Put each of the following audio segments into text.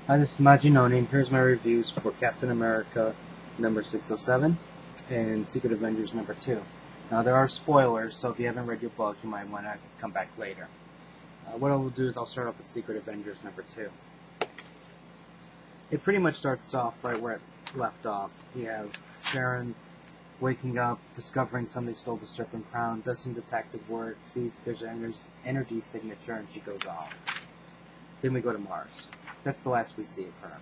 Hi, this is Majinoni, and here's my reviews for Captain America number 607 and Secret Avengers number 2. Now, there are spoilers, so if you haven't read your book, you might want to come back later. What I will do is I'll start off with Secret Avengers number 2. It pretty much starts off right where it left off. You have Sharon waking up, discovering somebody stole the Serpent Crown, does some detective work, sees that there's an energy signature, and she goes off. Then we go to Mars. That's the last we see of her.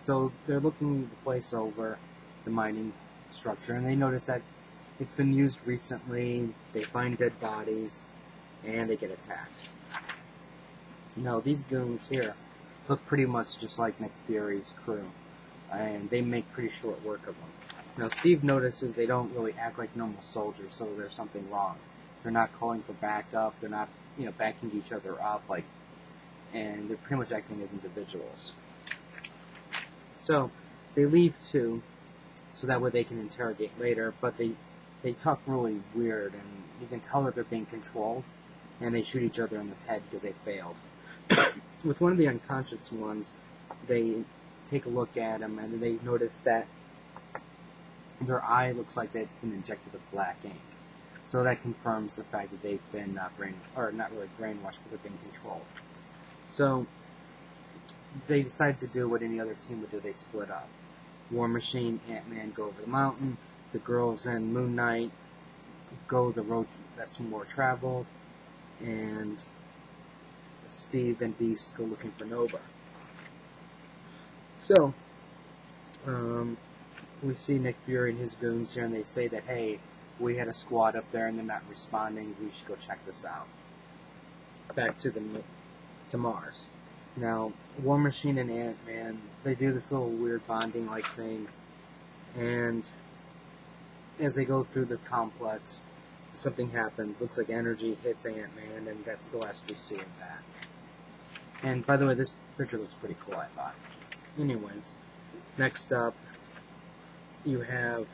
So they're looking the place over, the mining structure, and they notice that it's been used recently. They find dead bodies, and they get attacked. Now, these goons here look pretty much just like Nick Fury's crew, and they make pretty short work of them. Now, Steve notices they don't really act like normal soldiers, so there's something wrong. They're not calling for backup. They're not, backing each other up and they're pretty much acting as individuals. So they leave too, so that way they can interrogate later, but they talk really weird, and you can tell that they're being controlled, and they shoot each other in the head because they failed. With one of the unconscious ones, they take a look at him, and they notice that their eye looks like it's been injected with black ink. So that confirms the fact that they've been not really brainwashed, but they've been controlled. So they decide to do what any other team would do. They split up. War Machine, Ant-Man go over the mountain. The girls and Moon Knight go the road that's more traveled. And Steve and Beast go looking for Nova. So we see Nick Fury and his goons here, and they say that, hey, we had a squad up there and they're not responding. We should go check this out. Back to Mars. Now, War Machine and Ant-Man, they do this little weird bonding-like thing, and as they go through the complex, something happens. Looks like energy hits Ant-Man, and that's the last we see of that. And by the way, this picture looks pretty cool, I thought. Anyways, next up, you have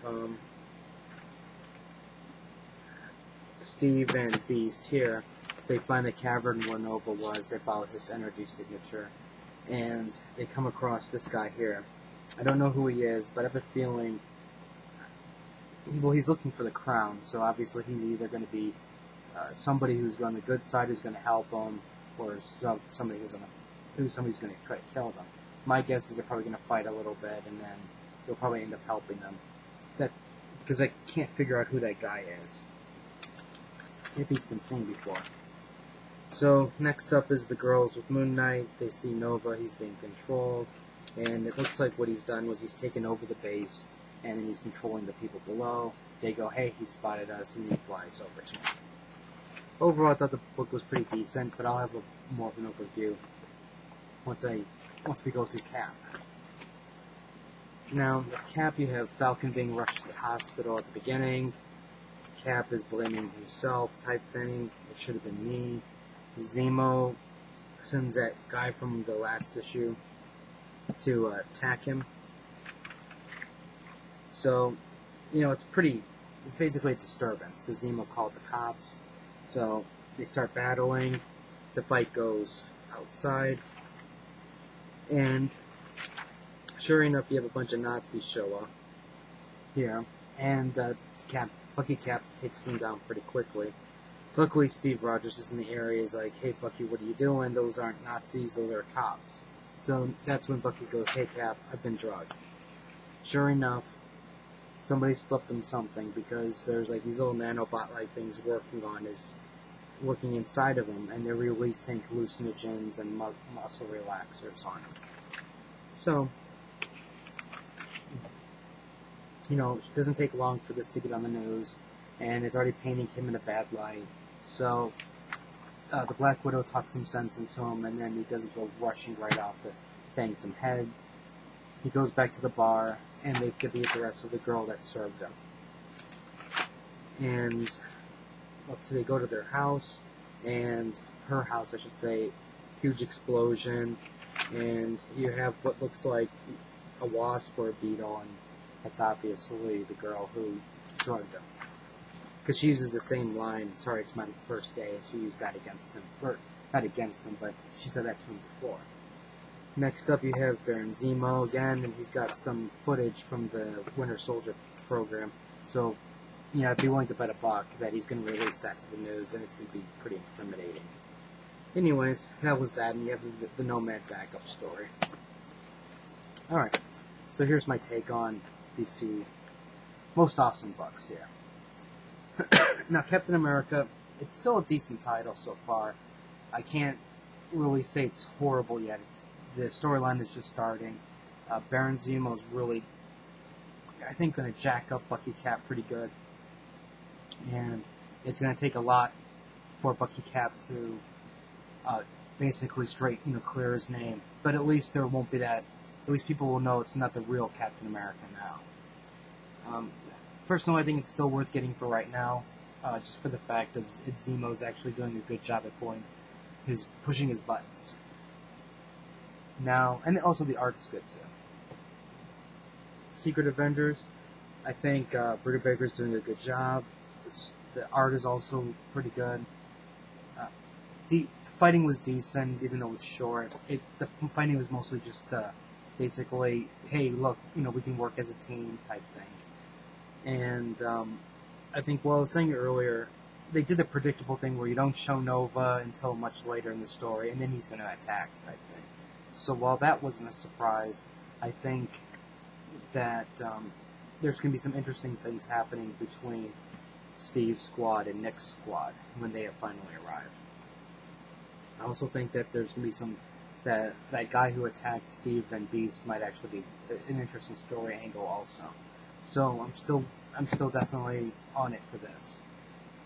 Steve and Beast here. They find the cavern where Nova was. They follow his energy signature, and they come across this guy here. I don't know who he is, but I have a feeling, well, he's looking for the crown, so obviously he's either going to be somebody who's on the good side who's going to help him, or somebody who's going to try to kill them. My guess is they're probably going to fight a little bit, and then they'll probably end up helping them. Because I can't figure out who that guy is, if he's been seen before. So, next up is the girls with Moon Knight. They see Nova, he's being controlled, and it looks like what he's done was he's taken over the base, and then he's controlling the people below. They go, hey, he spotted us, and he flies over to him. Overall, I thought the book was pretty decent, but I'll have more of an overview once we go through Cap. Now, with Cap, you have Falcon being rushed to the hospital at the beginning. Cap is blaming himself type thing. It should have been me. Zemo sends that guy from the last issue to attack him. So, it's basically a disturbance, because Zemo called the cops. So, they start battling. The fight goes outside. And, sure enough, you have a bunch of Nazis show up here. And Bucky Cap takes them down pretty quickly. Luckily, Steve Rogers is in the area. He's like, hey, Bucky, what are you doing? Those aren't Nazis, those are cops. So that's when Bucky goes, hey, Cap, I've been drugged. Sure enough, somebody slipped him something, because there's these little nanobot-like things working inside of him, and they're releasing hallucinogens and muscle relaxers on him. So, it doesn't take long for this to get on the news, and it's already painting him in a bad light. So, the Black Widow talks some sense into him, and then he doesn't go rushing right off to bang some heads. He goes back to the bar, and they get the arrest of the girl that served him. And, let's see, they go to their house, and her house, I should say, huge explosion, and you have what looks like a wasp or a beetle, and that's obviously the girl who drugged him. Because she uses the same line, sorry, it's my first day, and she used that against him. Or, not against him, but she said that to him before. Next up, you have Baron Zemo again, and he's got some footage from the Winter Soldier program. So, I'd be willing to bet $1 that he's going to release that to the news, and it's going to be pretty intimidating. Anyways, that was that, and you have the Nomad backup story. Alright, so here's my take on these two most awesome books here. Now, Captain America, it's still a decent title so far. I can't really say it's horrible yet. The storyline is just starting. Baron Zemo's really, I think, going to jack up Bucky Cap pretty good. And it's going to take a lot for Bucky Cap to basically clear his name. But at least there won't be that. At least people will know it's not the real Captain America now. Personally, I think it's still worth getting for right now, just for the fact of Zemo's actually doing a good job at pushing his buttons. Now, and also the art is good too. Secret Avengers, I think Britta Baker's doing a good job. The art is also pretty good. The fighting was decent, even though it's short. The fighting was mostly just basically, hey, look, we can work as a team type thing. And I think, I was saying earlier, they did the predictable thing where you don't show Nova until much later in the story, and then he's going to attack type thing. So while that wasn't a surprise, I think that there's going to be some interesting things happening between Steve's squad and Nick's squad when they have finally arrived. I also think that there's going to be that guy who attacked Steve and Beast might actually be an interesting story angle also. So I'm still definitely on it for this.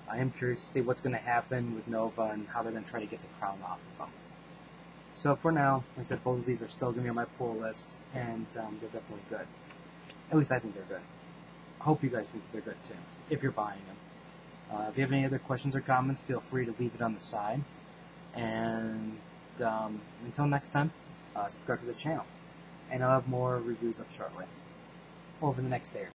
I am curious to see what's going to happen with Nova and how they're going to try to get the crown off of him. So for now, like I said, both of these are still going to be on my pull list, and they're definitely good. At least I think they're good. I hope you guys think that they're good too, if you're buying them. If you have any other questions or comments, feel free to leave it on the side. And until next time, subscribe to the channel. And I'll have more reviews up shortly, over the next day or